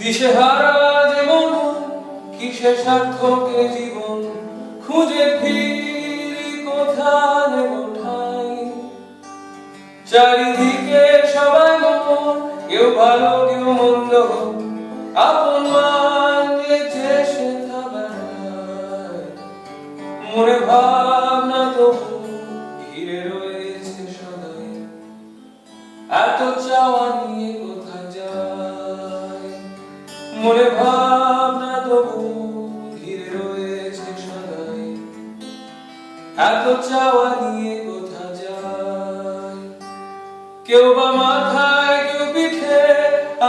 দিশেহারা যেমন কিসে সার্থকে জীবন খুঁজে ফিরি কোথা নেব ঠাঁই। চারিদিকে সবাই মন, কেউ ভালো কেউ মন্দ, আপন মান যে সেথা বেড়ায়। মনে ভাবনা তবু ঘিরে রয়েছে সদাই, এত চাওয়া নিয়ে কোথা যায়। মনে ভাবনা তবু ঘিরে রয়েছে সদাই, এত চাওয়া নিয়ে কোথা যায়। কেউ বা মাথায় কেউ পিঠে,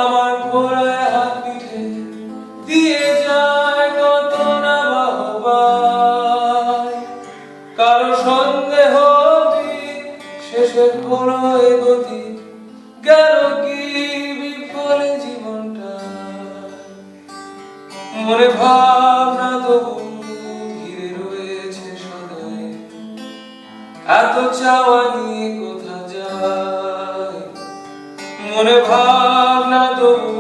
আমার ঘোড়ায় হাত পিঠে দিয়ে যায় কত না বাহবায়। কারো সন্দেহ শেষের হলো এ গতি, গেল কি বিফলে জীবনটা। মনে ভাবনা তবু ঘিরে রয়েছে সদাই, এত চাওয়া নিয়ে কোথা যায়। মনে ভাবনা তবু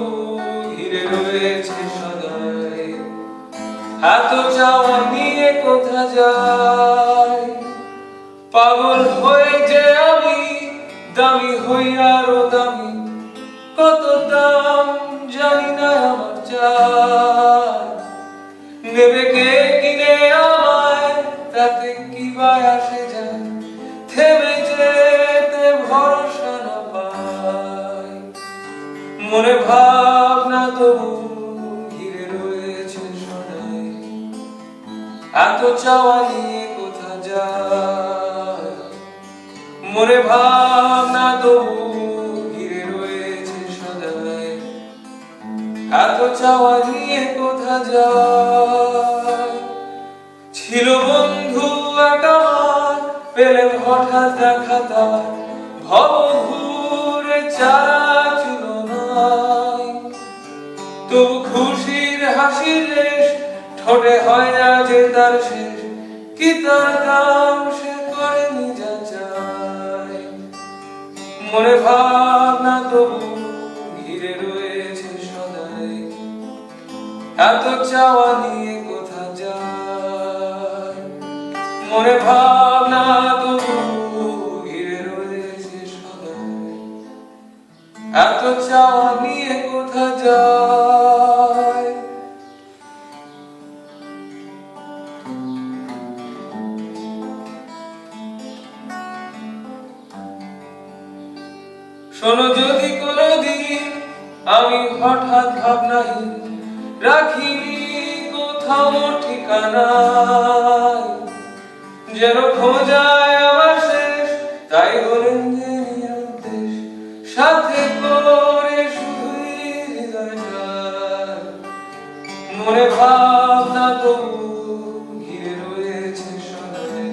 ঘিরে রয়েছে সদাই, এত চাওয়া নিয়ে কোথা যায়। পাগল হয়ে যে আমি দামি হই আরো দামি, কত দাম জানি না আমার চাই। নেবে কে কিনে আমায়, তাতে কি বা আসে যায়। থেমে যেতে ভরসা না পাই। মনে ভাবনা তবু ঘিরে রয়েছে সদাই, এত চাওয়া নিয়ে কোথা যায়। মনে ভাবনা তবু ঘিরে রয়েছে সদাই, এত চাওয়া নিয়ে কোথা যায়। ছিল বন্ধু এক আমার, পেলেম হঠাৎ দেখা তার, ভব ঘুরে চারা ছিল নাই। তবু খুশির হাসির রেশ ঠোঁটে হয় না যে তার শেষ, কি তার দাম সে করেনি যাচাই। মনে ভাবনা তবু ঘিরে রয়েছে সদাই, এত চাওয়া নিয়ে কোথা যায়। মনে ভাবনা তবু ঘিরে রয়েছে সদাই, এত চাওয়া নিয়ে কোথা যায়। শোনো যদি কোনোদিন আমি হঠাৎ ভাবনাহীন রাখিনি কোথাও ঠিকানায়, যেন খোঁজায় আমার শেষ, তাই বলেন যে নিরুদ্দেশ, সাথে করে শুধুই হৃদয় যায়। মনে ভাবনা তবু ঘিরে রয়েছে সদাই,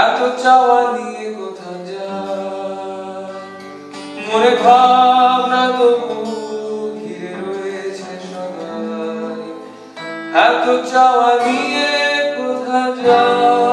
এত চাওয়া নিয়ে কোথা যায়। মনে ভাবনা তবু ঘিরে রয়েছে সদাই, এত চাওয়া নিয়ে কোথা যায়।